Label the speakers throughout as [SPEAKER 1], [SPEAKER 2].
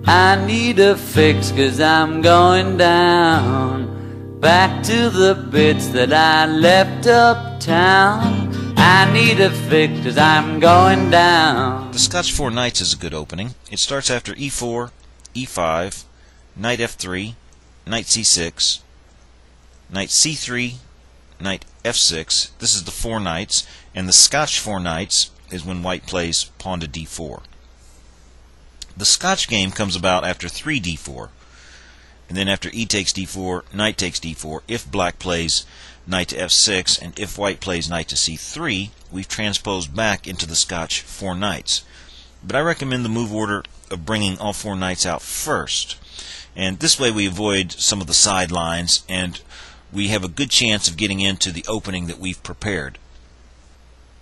[SPEAKER 1] I need a fix 'cause I'm going down, back to the bits that I left uptown. I need a fix 'cause I'm going down.
[SPEAKER 2] The Scotch 4 Knights is a good opening. It starts after e4, e5, knight f3, knight c6, knight c3, knight f6. This is the 4 knights, and the Scotch 4 Knights is when white plays pawn to d4. The Scotch game comes about after 3 d4, and then after e takes d4, knight takes d4. If black plays knight to f6, and if white plays knight to c3, we've transposed back into the Scotch 4 Knights. But I recommend the move order of bringing all 4 knights out first, and this way we avoid some of the sidelines, and we have a good chance of getting into the opening that we've prepared.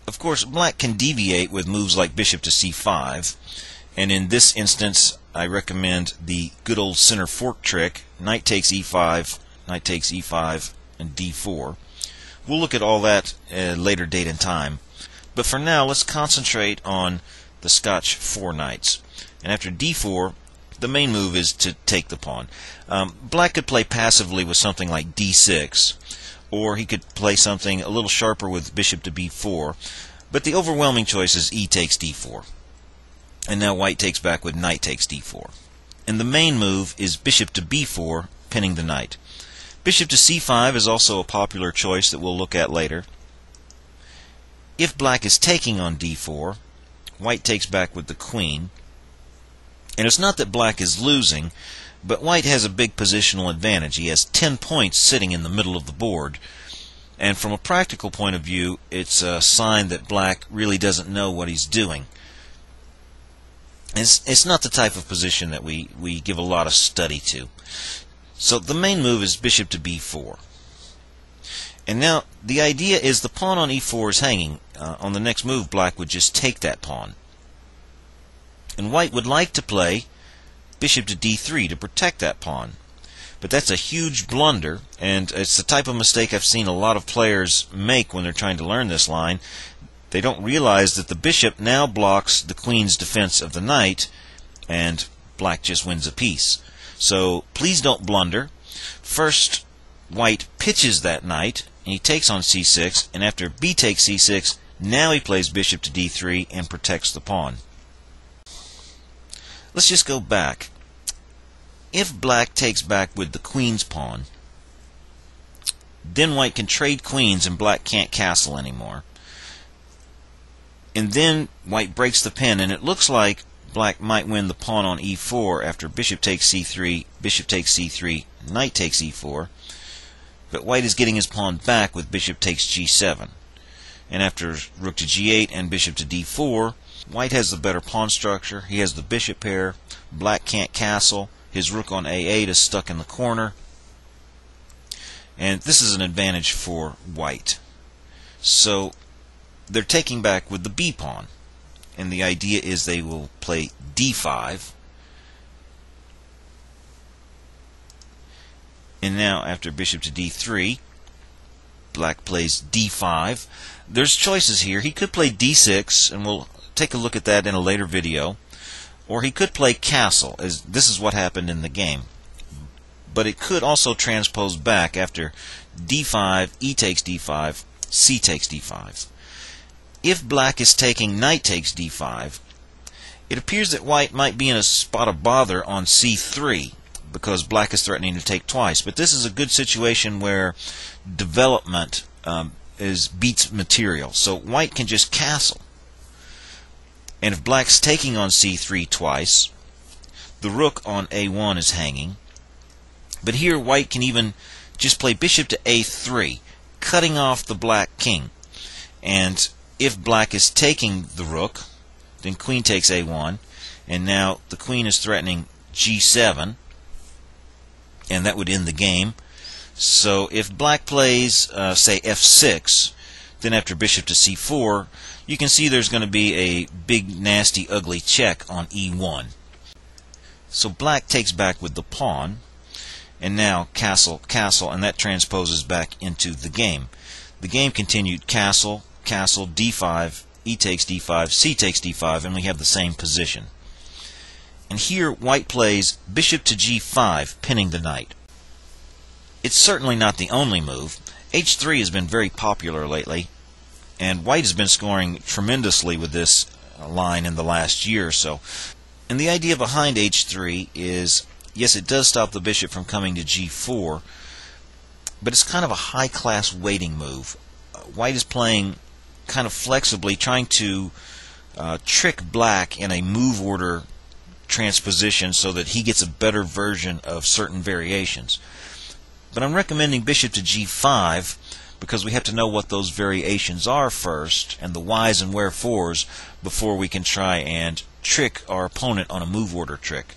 [SPEAKER 2] Of course, black can deviate with moves like bishop to c5, and in this instance I recommend the good old center fork trick, knight takes e5, knight takes e5, and d4. We'll look at all that at a later date and time, but for now let's concentrate on the Scotch 4 Knights. And after d4, the main move is to take the pawn. Black could play passively with something like d6, or he could play something a little sharper with bishop to b4, but the overwhelming choice is e takes d4. And now white takes back with knight takes d4. And the main move is bishop to b4, pinning the knight. Bishop to c5 is also a popular choice that we'll look at later. If black is taking on d4, white takes back with the queen. And it's not that black is losing, but white has a big positional advantage. He has 10 points sitting in the middle of the board. And from a practical point of view, it's a sign that black really doesn't know what he's doing. It's not the type of position that we give a lot of study to. So the main move is bishop to b4. And now the idea is the pawn on e4 is hanging. On the next move, black would just take that pawn. And white would like to play bishop to d3 to protect that pawn. But that's a huge blunder, and it's the type of mistake I've seen a lot of players make when they're trying to learn this line. They don't realize that the bishop now blocks the queen's defense of the knight, and black just wins a piece. So please don't blunder. First, white pitches that knight, and he takes on c6, and after b takes c6, now he plays bishop to d3 and protects the pawn. Let's just go back. If black takes back with the queen's pawn, then white can trade queens and black can't castle anymore. And then white breaks the pin, and it looks like black might win the pawn on e4 after bishop takes c3, bishop takes c3, knight takes e4. But white is getting his pawn back with bishop takes g7. And after rook to g8 and bishop to d4, white has the better pawn structure. He has the bishop pair. Black can't castle. His rook on a8 is stuck in the corner. And this is an advantage for white. So they're taking back with the b pawn. And the idea is they will play d5. And now after bishop to d3, black plays d5. There's choices here. He could play d6, and we'll take a look at that in a later video. Or he could play castle, as this is what happened in the game. But it could also transpose back after d5, e takes d5, c takes d5. If black is taking knight takes d5, it appears that white might be in a spot of bother on c3, because black is threatening to take twice. But this is a good situation where development beats material. So white can just castle. And if black's taking on c3 twice, the rook on a1 is hanging. But here white can even just play bishop to a3, cutting off the black king. And if black is taking the rook, then queen takes a1, and now the queen is threatening g7, and that would end the game. So if black plays, say, f6, then after bishop to c4, you can see there's going to be a big, nasty, ugly check on e1. So black takes back with the pawn, and now castle, castle, and that transposes back into the game. The game continued castle, castle, d5, e takes d5, c takes d5, and we have the same position. And here white plays bishop to g5, pinning the knight. It's certainly not the only move. h3 has been very popular lately, and white has been scoring tremendously with this line in the last year or so. And the idea behind h3 is, yes, it does stop the bishop from coming to g4, but it's kind of a high-class waiting move. White is playing kind of flexibly, trying to trick black in a move order transposition so that he gets a better version of certain variations. But I'm recommending bishop to g5 because we have to know what those variations are first, and the whys and wherefores, before we can try and trick our opponent on a move order trick.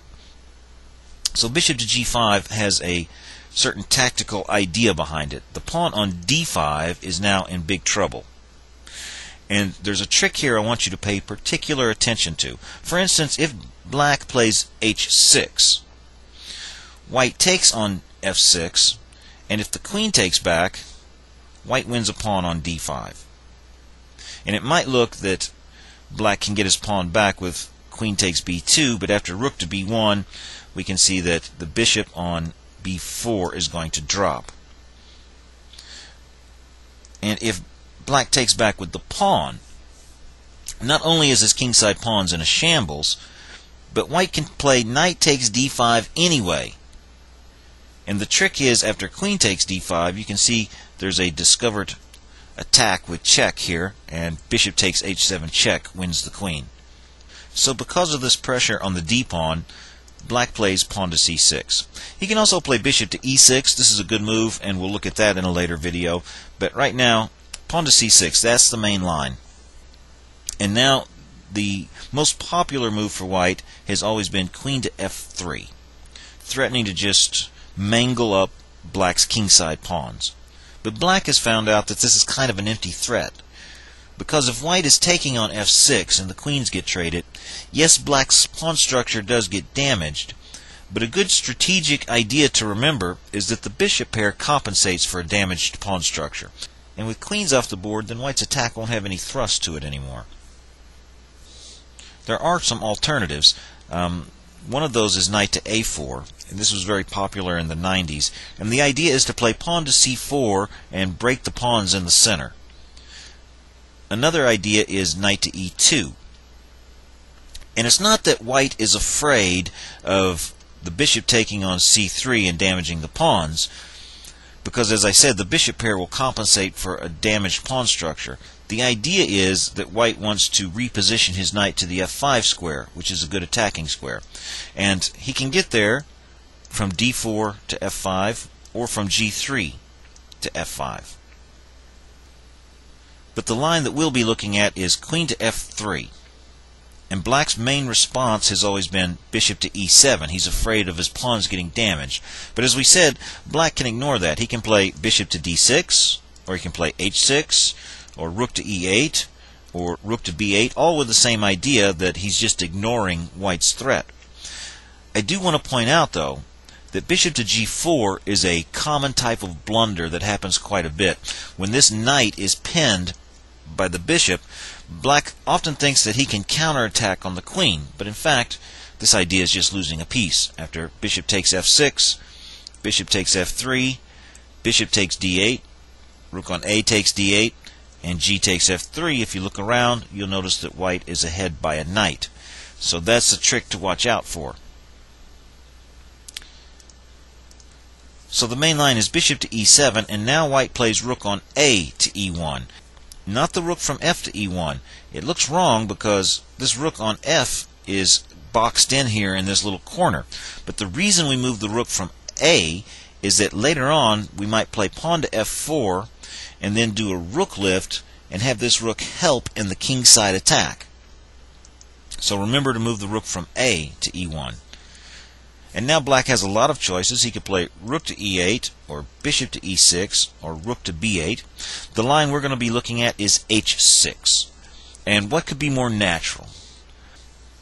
[SPEAKER 2] So bishop to g5 has a certain tactical idea behind it. The pawn on d5 is now in big trouble. And there's a trick here I want you to pay particular attention to. For instance, if black plays h6, white takes on f6, and if the queen takes back, white wins a pawn on d5. And it might look that black can get his pawn back with queen takes b2, but after rook to b1, we can see that the bishop on b4 is going to drop. And if black takes back with the pawn, not only is his kingside pawns in a shambles, but white can play knight takes d5 anyway. And the trick is, after queen takes d5, you can see there's a discovered attack with check here, and bishop takes h7 check wins the queen. So because of this pressure on the d-pawn, black plays pawn to c6. He can also play bishop to e6. This is a good move, and we'll look at that in a later video. But right now, pawn to c6, that's the main line. And now the most popular move for white has always been queen to f3, threatening to just mangle up black's kingside pawns. But black has found out that this is kind of an empty threat, because if white is taking on f6 and the queens get traded, yes, black's pawn structure does get damaged, but a good strategic idea to remember is that the bishop pair compensates for a damaged pawn structure. And with queens off the board, then white's attack won't have any thrust to it anymore. There are some alternatives. One of those is knight to a4, and this was very popular in the 90s. And the idea is to play pawn to c4 and break the pawns in the center. Another idea is knight to e2. And it's not that white is afraid of the bishop taking on c3 and damaging the pawns, because, as I said, the bishop pair will compensate for a damaged pawn structure. The idea is that white wants to reposition his knight to the f5 square, which is a good attacking square. And he can get there from d4 to f5 or from g3 to f5. But the line that we'll be looking at is queen to f3. And black's main response has always been bishop to e7. He's afraid of his pawns getting damaged. But as we said, black can ignore that. He can play bishop to d6, or he can play h6, or rook to e8, or rook to b8, all with the same idea that he's just ignoring white's threat. I do want to point out, though, that bishop to g4 is a common type of blunder that happens quite a bit. When this knight is pinned by the bishop, black often thinks that he can counterattack on the queen, but in fact, this idea is just losing a piece. After bishop takes f6, bishop takes f3, bishop takes d8, rook on a takes d8, and g takes f3. If you look around, you'll notice that white is ahead by a knight. So that's a trick to watch out for. So the main line is bishop to e7, and now white plays rook on a to e1. Not the rook from f to e1. It looks wrong because this rook on f is boxed in here in this little corner. But the reason we move the rook from a is that later on we might play pawn to f4 and then do a rook lift and have this rook help in the kingside attack. So remember to move the rook from a to e1. And now black has a lot of choices. He could play rook to e8, or bishop to e6, or rook to b8. The line we're going to be looking at is h6. And what could be more natural?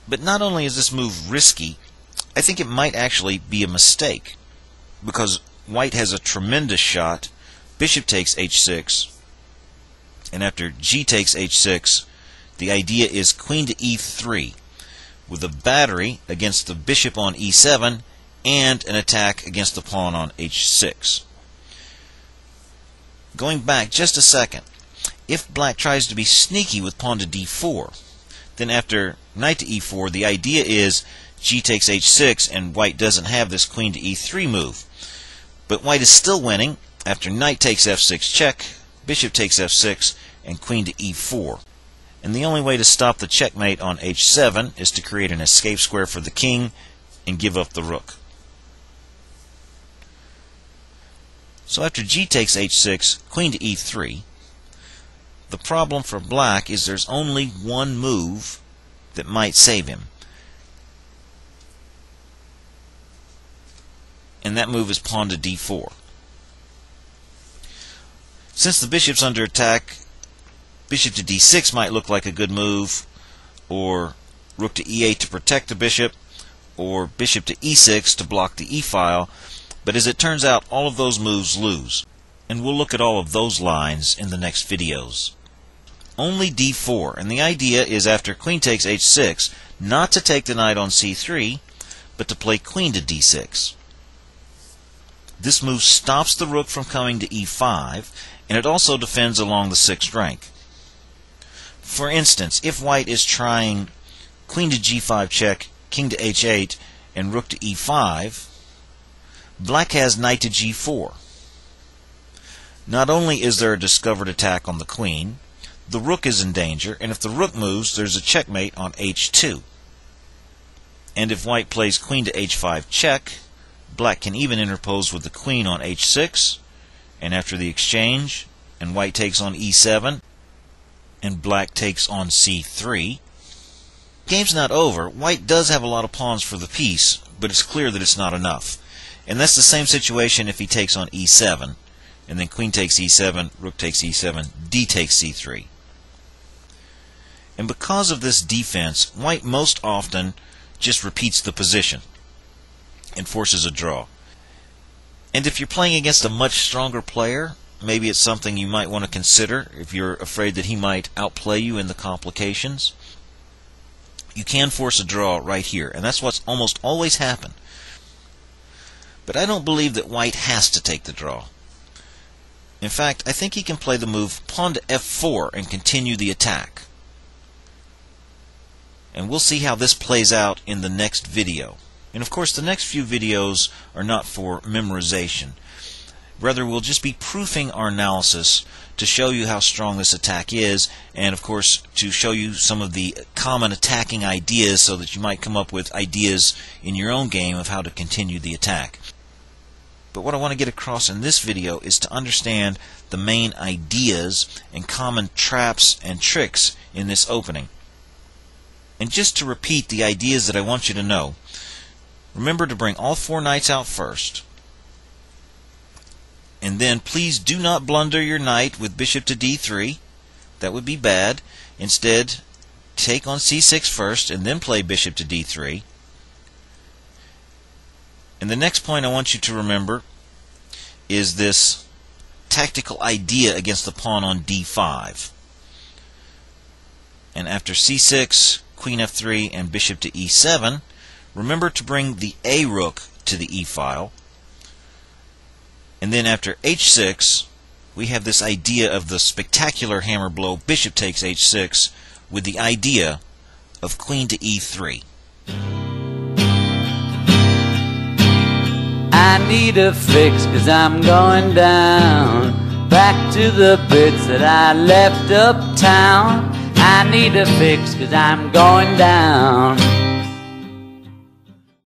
[SPEAKER 2] But not only is this move risky, I think it might actually be a mistake, because white has a tremendous shot. Bishop takes h6, and after g takes h6, the idea is queen to e3. with a battery against the bishop on e7 and an attack against the pawn on h6. Going back just a second, if black tries to be sneaky with pawn to d4, then after knight to e4, the idea is g takes h6 and white doesn't have this queen to e3 move. But white is still winning after knight takes f6 check, bishop takes f6, and queen to e4. And the only way to stop the checkmate on h7 is to create an escape square for the king and give up the rook. So after g takes h6, queen to e3, the problem for black is there's only one move that might save him. And that move is pawn to d4. Since the bishop's under attack, bishop to d6 might look like a good move, or rook to e8 to protect the bishop, or bishop to e6 to block the e-file, but as it turns out, all of those moves lose. And we'll look at all of those lines in the next videos. Only d4, and the idea is after queen takes h6, not to take the knight on c3, but to play queen to d6. This move stops the rook from coming to e5, and it also defends along the 6th rank. For instance, if white is trying queen to g5 check, king to h8, and rook to e5, black has knight to g4. Not only is there a discovered attack on the queen, the rook is in danger, and if the rook moves, there's a checkmate on h2. And if white plays queen to h5 check, black can even interpose with the queen on h6, and after the exchange, and white takes on e7, and black takes on c3. Game's not over. White does have a lot of pawns for the piece, but it's clear that it's not enough. And that's the same situation if he takes on e7, and then queen takes e7, rook takes e7, d takes c3. And because of this defense, white most often just repeats the position and forces a draw. And if you're playing against a much stronger player, maybe it's something you might want to consider if you're afraid that he might outplay you in the complications. You can force a draw right here, and that's what's almost always happened. But I don't believe that white has to take the draw. In fact, I think he can play the move pawn to f4 and continue the attack. And we'll see how this plays out in the next video. And of course, the next few videos are not for memorization. Rather, we'll just be proofing our analysis to show you how strong this attack is, and of course, to show you some of the common attacking ideas so that you might come up with ideas in your own game of how to continue the attack. But what I want to get across in this video is to understand the main ideas and common traps and tricks in this opening. And just to repeat the ideas that I want you to know, remember to bring all 4 knights out first. And then please do not blunder your knight with bishop to d3. That would be bad. Instead, take on c6 first and then play bishop to d3. And the next point I want you to remember is this tactical idea against the pawn on d5. And after c6, queen f3, and bishop to e7, remember to bring the a rook to the e-file. And then after h6, we have this idea of the spectacular hammer blow bishop takes h6 with the idea of queen to e3.
[SPEAKER 1] I need a fix 'cause I'm going down, back to the bits that I left uptown. I need a fix 'cause I'm going down.